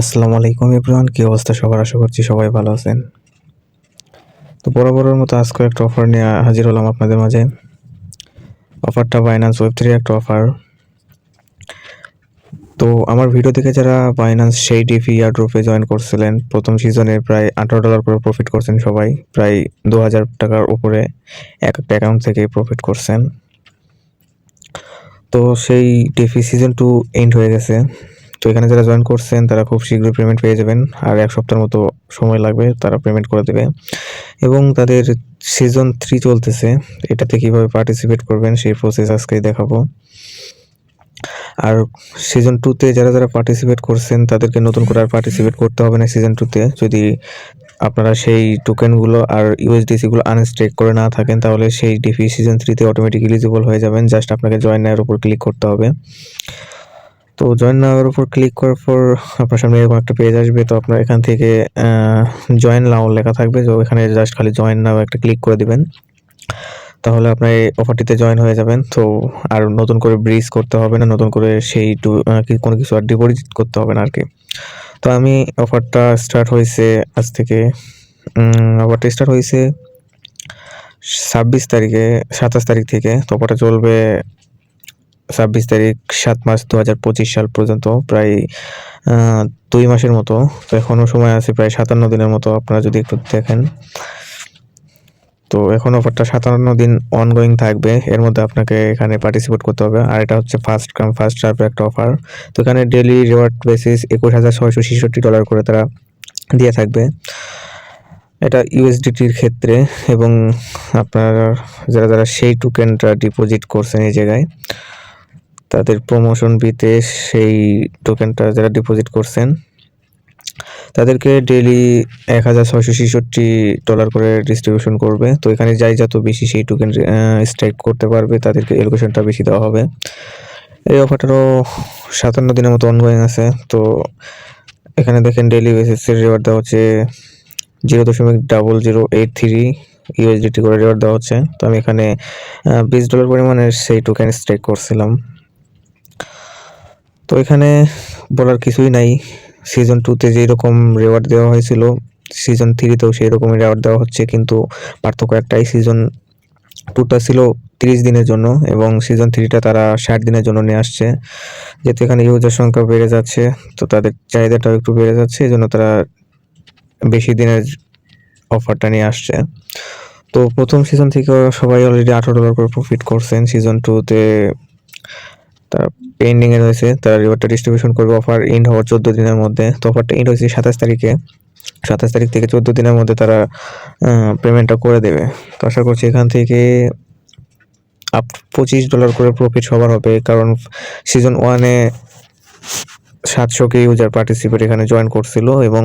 আসসালামু আলাইকুম এভরিওয়ান, কি অবস্থা সবার? আশা করছি সবাই ভালো আছেন। তো বরাবরের মতো আজকে একটা অফার নিয়ে হাজির হলাম আপনাদের মাঝে। অফারটা বাইন্যান্স ওয়েব3 একটা অফার। তো আমার ভিডিও দেখে যারা বাইন্যান্স সেই ডিফি এয়ারড্রপে জয়েন করছিলেন প্রথম সিজনে প্রায় $18 করে প্রফিট করছেন সবাই, প্রায় 2000 টাকার উপরে এক একটা অ্যাকাউন্ট থেকে প্রফিট করছেন। তো সেই ডিফি সিজন 2 এন্ড হয়ে গেছে। তো এখানে যারা জয়েন করছেন তারা খুব শীঘ্রই পেমেন্ট পেয়ে যাবেন, আর এক সপ্তাহের মতো সময় লাগবে, তারা পেমেন্ট করে দেবে। এবং তাদের সিজন 3 চলতেছে, এটাতে কিভাবে পার্টিসিপেট করবেন সেই প্রসেস আজকেই দেখাবো। আর সিজন 2তে যারা যারা পার্টিসিপেট করছেন তাদেরকে নতুন করে আর পার্টিসিপেট করতে হবে না সিজন 2তে। যদি আপনারা সেই টোকেনগুলো আর ইউএসডিসিগুলো আনস্টেক করে না থাকেন তাহলে সেই ডিফি সিজন 3তে অটোমেটিক এলিজিবল হয়ে যাবেন। জাস্ট আপনাকে জয়েন নাওয়ের উপর ক্লিক করতে হবে। তো জয়েন নাওয়ের উপর ক্লিক করার পর আপনার সামনে এরকম একটা পেজ আসবে। তো আপনার এখান থেকে জয়েন নাও লেখা থাকবে, তো এখানে জাস্ট খালি জয়েন নাও একটা ক্লিক করে দিবেন, তাহলে আপনার এই অফারটিতে জয়েন হয়ে যাবেন। তো আর নতুন করে ব্রিজ করতে হবে না, নতুন করে সেই কোনো কিছু আর ডিপোজিট করতে হবে না আর কি। তো আমি অফারটা স্টার্ট হয়েছে আজ থেকে, অফারটা স্টার্ট হয়েছে 27 তারিখ থেকে। তো অফারটা চলবে 26 তারিখ 7 মার্চ 2025 সাল পর্যন্ত, প্রায় 2 মাসের মতো। তো এখনও সময় আছে প্রায় 57 দিনের মতো, আপনারা যদি একটু দেখেন। তো এখন অফারটা 57 দিন অনগোয়িং থাকবে, এর মধ্যে আপনাকে এখানে পার্টিসিপেট করতে হবে। আর এটা হচ্ছে ফার্স্ট কাম ফার্স্ট সার্ভ একটা অফার। তো এখানে ডেইলি রিওয়ার্ড বেসিস $21,666 করে তারা দিয়ে থাকবে, এটা ইউএসডিটির ক্ষেত্রে। এবং আপনারা যারা যারা সেই টোকেনটা ডিপোজিট করছেন এই জায়গায়, তাদের প্রমোশন বিতে সেই টোকেনটা যারা ডিপোজিট করছেন তাদেরকে ডেইলি $1,666 করে ডিস্ট্রিবিউশন করবে। তো এখানে যাই যত বেশি সেই টোকেন স্ট্রাইক করতে পারবে তাদেরকে এলোকেশনটা বেশি দেওয়া হবে। এই অফারটারও 57 দিনের মতো অনগোয়িং আছে। তো এখানে দেখেন ডেইলি বেসিসের রিওয়ার্ড দেওয়া হচ্ছে 0.0083 ইউএসডিটি করে রিওয়ার্ড দেওয়া হচ্ছে। তো আমি এখানে $20 পরিমাণের সেই টোকেন স্ট্রাইক করছিলাম। তো এখানে বলার কিছুই নাই, সিজন 2তে যেরকম রিওয়ার্ড দেওয়া হয়েছিল সিজন 3তেও সেই রকমই রিওয়ার্ড দেওয়া হচ্ছে, কিন্তু পার্থক্য একটাই, সিজন 2টা ছিল 30 দিনের জন্য এবং সিজন 3টা তারা 60 দিনের জন্য নিয়ে আসছে। যেহেতু এখানে ইউজার সংখ্যা বেড়ে যাচ্ছে, তো তাদের চাহিদাটাও একটু বেড়ে যাচ্ছে, এই জন্য তারা বেশি দিনের অফারটা নিয়ে আসছে। তো প্রথম সিজন থেকে সবাই অলরেডি $18 করে প্রফিট করছেন। সিজন 2তে তারা পেন্ডিং এ রয়েছে, তারা রিওয়ার্ডটা ডিস্ট্রিবিউশন করবে অফার এন্ড হওয়ার 14 দিনের মধ্যে। তো অফারটা এন্ড হয়েছে 27 তারিখে, 27 তারিখ থেকে 14 দিনের মধ্যে তারা পেমেন্টটা করে দেবে। তো আশা করছি এখান থেকে $25 করে প্রফিট সবার হবে, কারণ সিজন 1-এ 700 কে ইউজার পার্টিসিপেট এখানে জয়েন করছিল এবং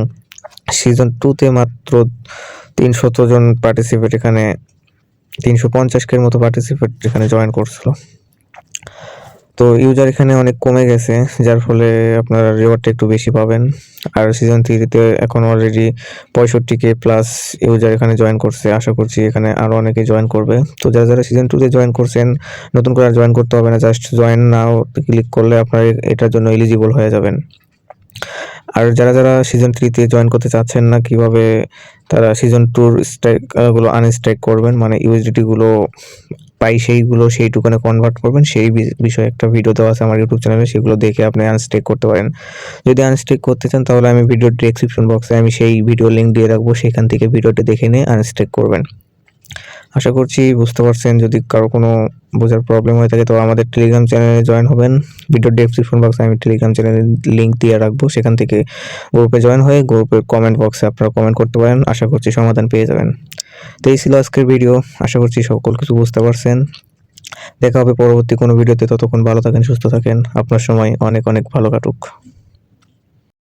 সিজন 2তে মাত্র 300 জন পার্টিসিপেট, এখানে 350 কে মতো পার্টিসিপেট এখানে জয়েন করছিল। তো ইউজার এখানে অনেক কমে গেছে, যার ফলে আপনারা রিওয়ার্ডটা একটু বেশি পাবেন। আর সিজন 3তে এখন অলরেডি 65K প্লাস ইউজার এখানে জয়েন করছে, আশা করছি এখানে আরও অনেকে জয়েন করবে। তো যারা যারা সিজন 2তে জয়েন করছেন নতুন করে আর জয়েন করতে হবে না, জাস্ট জয়েন নাও ক্লিক করলে আপনারা এটার জন্য এলিজিবল হয়ে যাবেন। আর যারা যারা সিজন 3তে জয়েন করতে চাচ্ছেন না, কিভাবে তারা সিজন 2-র গুলো আনস্ট্রাইক করবেন, মানে ইউএসডিটি গুলো পাই সেইগুলো সেই টোকেনে কনভার্ট করবেন, সেই বিষয়ে একটা ভিডিও দেওয়া আছে আমার ইউটিউব চ্যানেলে, সেগুলো দেখে আপনি আনস্টেক করতে পারেন। যদি আনস্টেক করতে চান তাহলে আমি ভিডিওর ডেসক্রিপশন বক্সে আমি সেই ভিডিও লিঙ্ক দিয়ে রাখবো, সেখান থেকে ভিডিওটি দেখে নিয়ে আনস্টেক করবেন। আশা করছি বুঝতে পারছেন। যদি কারো কোনো বোঝার প্রবলেম হয়ে থাকে তো আমাদের টেলিগ্রাম চ্যানেলে জয়েন হবেন, ভিডিওর ডেসক্রিপশন বক্সে আমি টেলিগ্রাম চ্যানেলের লিঙ্ক দিয়ে রাখবো, সেখান থেকে গ্রুপে জয়েন হয়ে গ্রুপের কমেন্ট বক্সে আপনারা কমেন্ট করতে পারেন, আশা করছি সমাধান পেয়ে যাবেন। তো এই ছিল আজকের ভিডিও, আশা করছি সকল কিছু বুঝতে পারছেন। দেখা হবে পরবর্তী কোনো ভিডিওতে, ততক্ষণ ভালো থাকেন, সুস্থ থাকেন, আপনার সময় অনেক অনেক ভালো কাটুক।